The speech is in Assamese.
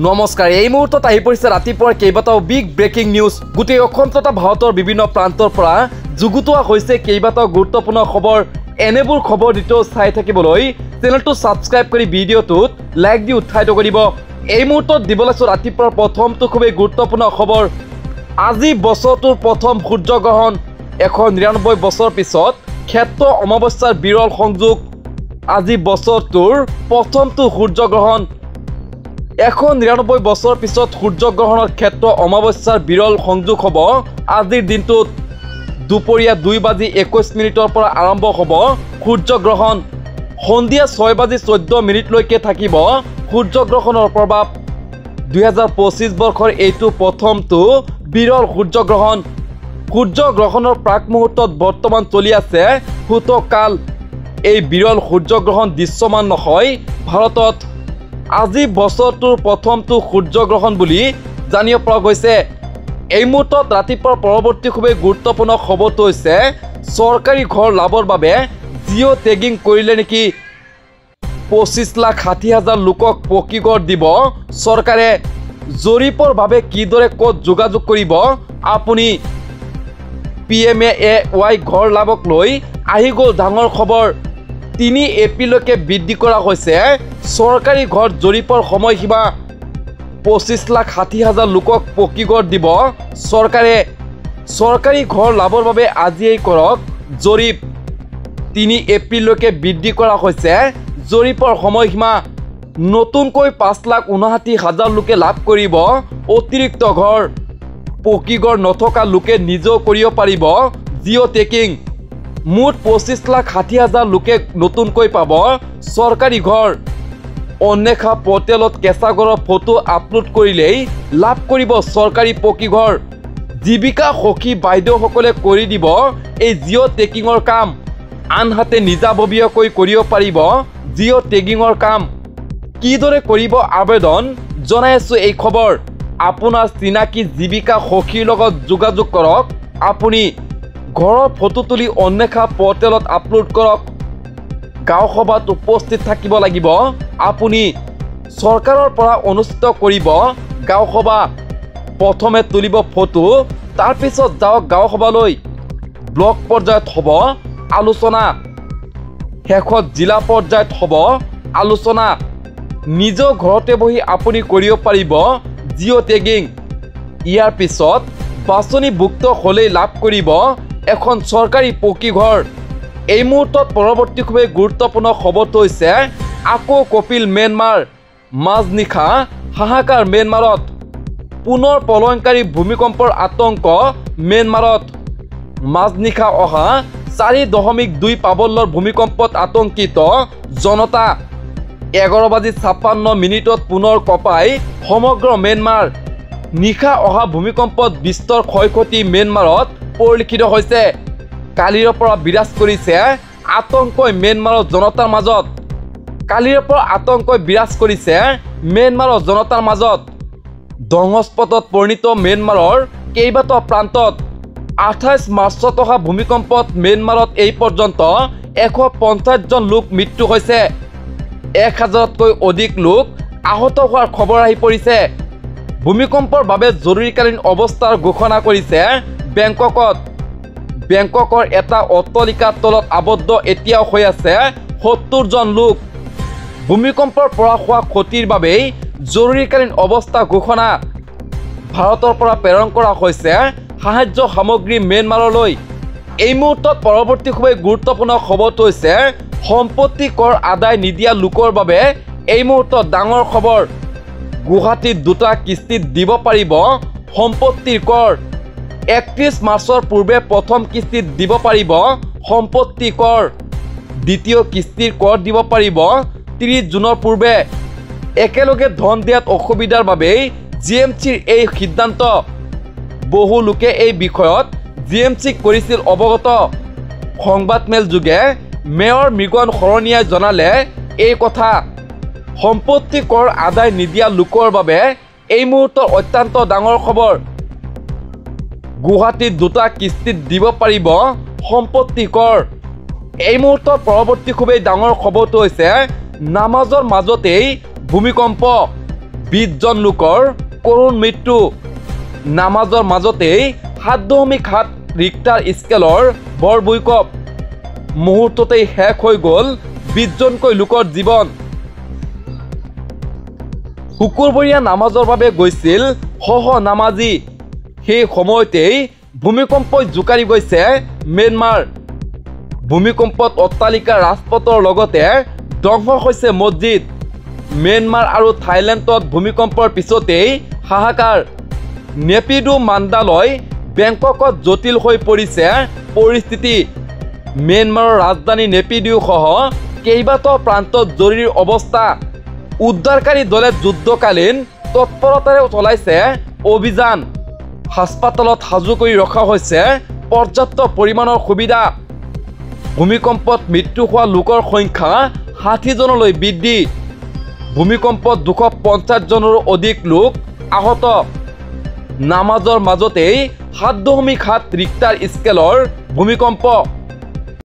নমস্কাৰ এই মুহূৰ্তত আহি পৰিছে ৰাতিপুৱাৰ কেইবাটাও বিগ ব্ৰেকিং নিউজ গোটেই অসম তথা ভাৰতৰ বিভিন্ন প্ৰান্তৰ পৰা যুগুতোৱা হৈছে কেইবাটাও গুৰুত্বপূৰ্ণ খবৰ এনেবোৰ খবৰ দিটো চাই থাকিবলৈ চেনেলটো সাবস্ক্ৰাইব কৰি ভিডিঅ'টোত লাইক দি উৎসাহিত কৰিব এই মুহূৰ্তত দিব লাগছো ৰাতিপুৱাৰ প্ৰথমটো খুবেই গুৰুত্বপূৰ্ণ খবৰ আজি বছৰটোৰ প্ৰথম সূৰ্যগ্ৰহণ 199 বছৰ পিছত ক্ষেত্ৰ অমাৱস্যাৰ বিৰল সংযোগ আজি বছৰটোৰ প্ৰথমটো সূৰ্যগ্ৰহণ 199 বছৰ পিছত সূৰ্যগ্ৰহণৰ ক্ষেত্ৰ অমাৱস্যাৰ বিৰল সংযোগ হ'ব আজিৰ দিনটোত দুপৰীয়া 2:21 পৰা আৰম্ভ হ'ব সূৰ্যগ্ৰহণ সন্ধিয়া 6:14 লৈকে থাকিব সূৰ্যগ্ৰহণৰ প্ৰভাৱ 2025 বৰ্ষৰ এইটো প্ৰথমটো বিৰল সূৰ্যগ্ৰহণৰ প্ৰাক মুহূৰ্তত বৰ্তমান চলি আছে হুতকাল এই বিৰল সূৰ্যগ্ৰহণ দৃশ্যমান নহয় ভাৰতত আজি বছৰটোৰ প্ৰথমটো সূৰ্যগ্ৰহণ বুলি জানিব পৰা গৈছে এই মুহূৰ্তত ৰাতিপুৱাৰ পৰৱৰ্তী খুবেই গুৰুত্বপূৰ্ণ খবৰটো হৈছে চৰকাৰী ঘৰ লাভৰ বাবে জিঅ' টেগিং কৰিলে নেকি 25,60,000 লোকক পকী ঘৰ দিব চৰকাৰে জৰীপৰ বাবে কিদৰে ক'ত যোগাযোগ কৰিব আপুনি PMAY ঘৰ লাভক লৈ আহি গ'ল ডাঙৰ খবৰ 3 এপ্ৰিললৈকে বৃদ্ধি কৰা হৈছে চৰকাৰী ঘৰ জৰীপৰ সময়সীমা 25,60,000 লোকক পকী ঘৰ দিব চৰকাৰে চৰকাৰী ঘৰ লাভৰ বাবে আজিয়েই কৰক জৰীপ 3 এপ্ৰিললৈকে বৃদ্ধি কৰা হৈছে জৰীপৰ সময়সীমা নতুনকৈ 5,59,000 লোকে লাভ কৰিব অতিৰিক্ত ঘৰ পকী ঘৰ নথকা লোকে নিজেও কৰিব পাৰিব জিঅ' টেগিং মুঠ 25,60,000 লোকে নতুনকৈ পাব চৰকাৰী ঘৰ অন্বেষা পৰ্টেলত কেঁচা ঘৰৰ ফটো আপলোড কৰিলেই লাভ কৰিব চৰকাৰী পকী ঘৰ জীৱিকা সখী বাইদেউসকলে কৰি দিব এই জিঅ' টেগিঙৰ কাম আনহাতে নিজাববীয়াকৈ কৰিব পাৰিব জিঅ' টেগিঙৰ কাম কিদৰে কৰিব আবেদন জনাই আছো এই খবৰ আপোনাৰ চিনাকি জীৱিকা সখীৰ লগত যোগাযোগ কৰক আপুনি ঘৰৰ ফটো তুলি অন্বেষা পৰ্টেলত আপলোড কৰক গাঁও সভাত উপস্থিত থাকিব লাগিব আপুনি চৰকাৰৰ পৰা অনুষ্ঠিত কৰিব গাঁও সভা প্ৰথমে তুলিব ফটো তাৰ পিছত যাওক গাঁও সভালৈ ব্লক পৰ্যায়ত হ'ব আলোচনা শেষত জিলা পৰ্যায়ত হ'ব আলোচনা নিজৰ ঘৰতে বহি আপুনি কৰিব পাৰিব জিঅ' টেগিং ইয়াৰ পিছত বাছনিভুক্ত হ'লেই লাভ কৰিব এখন চৰকাৰী পকী ঘৰ এই মুহূৰ্তত পৰৱৰ্তী খুবেই গুৰুত্বপূৰ্ণ খবৰটো হৈছে আকৌ কপিল ম্যানমাৰ মাজনিশা হাহাকাৰ ম্যানমাৰত পুনৰ প্ৰলয়ংকাৰী ভূমিকম্পৰ আতংক ম্যানমাৰত মাজনিশা অহা 4.2 প্ৰাবল্যৰ ভূমিকম্পত আতংকিত জনতা 11:56 পুনৰ কঁপাই সমগ্ৰ ম্যানমাৰ নিশা অহা ভূমিকম্পত বিস্তৰ ক্ষয়ক্ষতি ম্যানমাৰত পৰিলক্ষিত হৈছে কালিৰ পৰা বিৰাজ কৰিছে আতংকই ম্যানমাৰৰ জনতাৰ মাজত কালিৰ পৰা আতংকই বিৰাজ কৰিছে ম্যানমাৰৰ জনতাৰ মাজত ধ্বংসস্পটত পৰিণত ম্যানমাৰৰ কেইবাটাও প্ৰান্তত 28 মাৰ্চত অহা ভূমিকম্পত ম্যানমাৰত এই পৰ্যন্ত 150 জন লোক মৃত্যু হৈছে 1000তকৈ অধিক লোক আহত হোৱাৰ খবৰ আহি পৰিছে ভূমিকম্পৰ বাবে জৰুৰীকালীন অৱস্থাৰ ঘোষণা কৰিছে বেংককৰ এটা অট্টালিকাৰ তলত আবদ্ধ এতিয়াও হৈ আছে 70 জন লোক ভূমিকম্পৰ পৰা হোৱা ক্ষতিৰ বাবে জৰুৰীকালীন অৱস্থা ঘোষণা ভাৰতৰ পৰা প্ৰেৰণ কৰা হৈছে সাহায্য সামগ্ৰী ম্যানমাৰলৈ এই মুহূৰ্তত পৰৱৰ্তী খুবেই গুৰুত্বপূৰ্ণ খবৰটো হৈছে সম্পত্তি কৰ আদায় নিদিয়া লোকৰ বাবে এই মুহূৰ্তত ডাঙৰ খবৰ গুৱাহাটীত দুটা কিস্তিত দিব পাৰিব সম্পত্তিৰ কৰ 31 মাৰ্চৰ পূৰ্বে প্ৰথম কিস্তিত দিব পাৰিব সম্পত্তি কৰ দ্বিতীয় কিস্তিৰ কৰ দিব পাৰিব 30 জুনৰ পূৰ্বে একেলগে ধন দিয়াত অসুবিধাৰ বাবে জিএমচিৰ এই সিদ্ধান্ত বহু লোকে এই বিষয়ত জিএমচিক কৰিছিল অৱগত সংবাদমেল যোগে মেয়ৰ মৃগন শৰণীয়াই জনালে এই কথা সম্পত্তি কৰ আদায় নিদিয়া লোকৰ বাবে এই মুহূৰ্তৰ অত্যন্ত ডাঙৰ খবৰ গুৱাহাটীত দুটা কিস্তিত দিব পাৰিব সম্পত্তি কৰ এই মুহূৰ্তৰ পৰৱৰ্তী খুবেই ডাঙৰ খবৰটো হৈছে নামাজৰ মাজতেই ভূমিকম্প 20 জন লোকৰ কৰুণ মৃত্যু। নামাজৰ মাজতেই 7.7 ৰিক্টাৰ স্কেলৰ বৰ ভূঁইকঁপ। মুহূৰ্ততেই শেষ হৈ গ'ল 20 জনকৈ লোকৰ জীৱন। শুকুৰবৰীয়া নামাজৰ বাবে গৈছিল শহ নামাজী। সেই সময়তেই ভূমিকম্পই জোকাৰি গৈছে ম্যানমাৰ। ভূমিকম্পত অট্টালিকা, ৰাজপথৰ লগতে ধ্বংস হৈছে মছজিদ। ম্যানমাৰ আৰু থাইলেণ্ডত ভূমিকম্পৰ পিছতেই হাহাকাৰ। নেপিডো মাণ্ডালয় বেংককত জটিল হৈ পৰিছে পৰিস্থিতি। ম্যানমাৰৰ ৰাজধানী নেপিডো সহ কেইবাটাও প্ৰান্তত জৰুৰী অৱস্থা। উদ্ধাৰকাৰী দলে যুদ্ধকালীন তৎপৰতাৰে চলাইছে অভিযান। হাস্পাতালত সাজু কৰি ৰখা হৈছে পৰ্যাপ্ত পৰিমাণৰ সুবিধা। ভূমিকম্পত মৃত্যু হোৱা লোকৰ সংখ্যা 60 জনলৈ বৃদ্ধি। ভূমিকম্পত 250 জনৰো অধিক লোক আহত। নামাজৰ মাজতেই 7.7 ৰিক্টাৰ স্কেলৰ ভূমিকম্প।